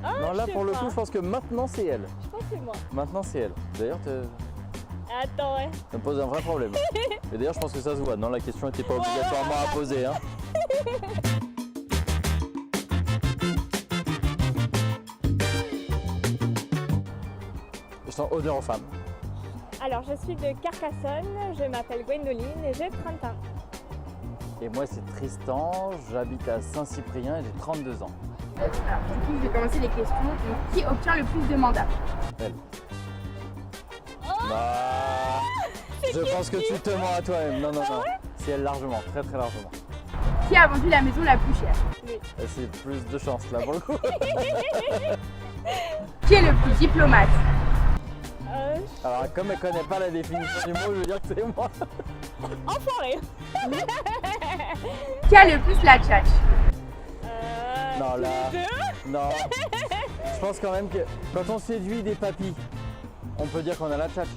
Ah, Non, là je sais pour le pas. coup, je pense que maintenant c'est elle. Je pense que c'est moi. Maintenant c'est elle. D'ailleurs, Attends, ouais. ça me pose un vrai problème. Et d'ailleurs, je pense que ça se voit. Non, la question n'était pas Ouais, obligatoirement à poser. Hein. Je sens honneur aux femmes. Alors, je suis de Carcassonne, je m'appelle Gwendoline et j'ai 30 ans. Et moi, c'est Tristan. J'habite à Saint-Cyprien et j'ai 32 ans. Alors, du coup, je vais commencer les questions. Donc, qui obtient le plus de mandats? Elle. Oh, Bah, je pense que tu te mens à toi-même. Non, non, non. C'est elle largement, très très largement. Qui a vendu la maison la plus chère? lui. Et c'est plus de chance là pour le coup. Qui est le plus diplomate? Alors, comme elle connaît pas la définition du mot, je veux dire que c'est moi. Enfoiré. Qui a le plus la tchatch? Non, tous là. les deux. Non. Je pense quand même que quand on séduit des papis, on peut dire qu'on a la tchatch.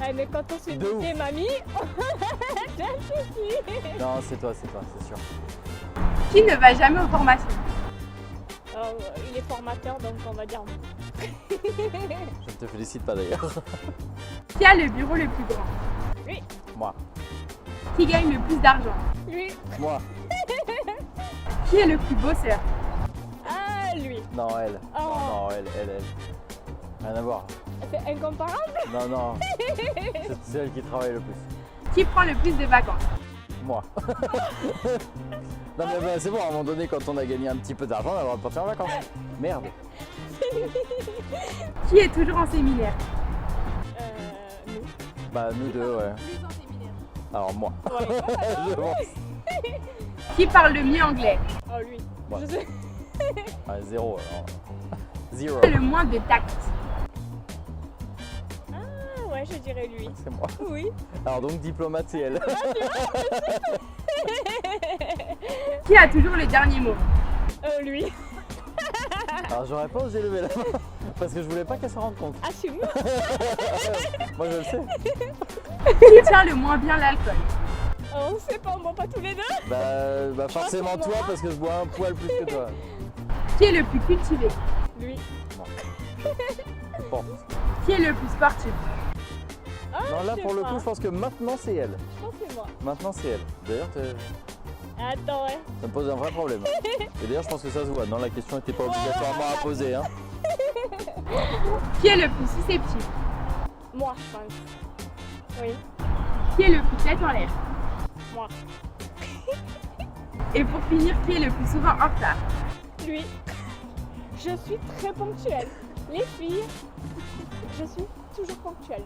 Ouais, mais quand on se De dit ouf. des mamies, là, je suis. Non, c'est toi, c'est sûr. Qui ne va jamais aux formations? Il est formateur, donc on va dire. Je ne te félicite pas d'ailleurs. Qui a le bureau le plus grand? Lui. Moi. Qui gagne le plus d'argent? Lui. Moi. Qui est le plus bosseur? Ah, lui. Non, elle. Oh. Non, elle. Rien à voir. C'est incomparable. Non, non. C'est elle qui travaille le plus. Qui prend le plus de vacances? Moi. Non mais bah, c'est bon, à un moment donné, quand on a gagné un petit peu d'argent, on a le droit de partir en vacances. Merde. Qui est toujours en séminaire? Nous. Bah nous deux, ouais. Plus en séminaire. Alors moi. Ouais. Je pense. Qui parle le mieux anglais? Oh, lui. Ouais. Je sais. Ouais, zéro alors. Zéro. Qui a le moins de tact? Ah, ouais, je dirais lui. C'est moi. Oui. Alors donc diplomate, c'est elle. Qui a toujours le dernier mot? Lui. Alors j'aurais pas osé lever la main parce que je voulais pas qu'elle se rende compte. Assume. Moi je le sais. Qui tient le moins bien l'alcool? On sait pas, on boit pas tous les deux. Bah forcément pour toi moi. parce que je bois un poil plus que toi. Qui est le plus cultivé? Lui. Je pense. Qui est le plus sportif? Ah, Non là je sais pour le pas. coup je pense que maintenant c'est elle. Je pense que c'est moi. Maintenant c'est elle. D'ailleurs Attends, ouais. ça me pose un vrai problème. Et d'ailleurs je pense que ça se voit. Non la question n'était pas obligatoirement à poser. Hein. Qui est le plus susceptible? Moi, je pense. Oui. Qui est le plus tête en l'air? Moi. Et pour finir, qui est le plus souvent en retard? Lui. Je suis très ponctuelle. Les filles, je suis toujours ponctuelle.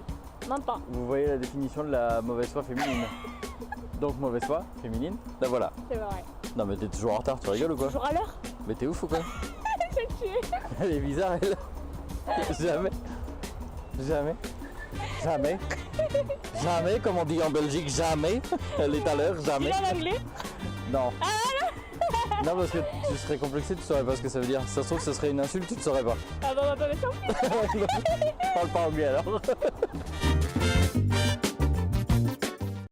Maintenant. Vous voyez la définition de la mauvaise foi féminine. Donc mauvaise foi féminine, la voilà. C'est vrai. Non mais t'es toujours en retard, tu rigoles ou quoi? Toujours à l'heure. Mais t'es ouf ou quoi? Je suis. Elle est bizarre elle. Jamais. Jamais, comme on dit en Belgique, jamais. Elle est à l'heure, Il jamais. est en anglais. Non. Non parce que tu serais complexé, tu saurais pas ce que ça veut dire. Ça se trouve ce serait une insulte, tu ne saurais pas. Ah bah, bah, bah, tant pis. Parle pas anglais alors.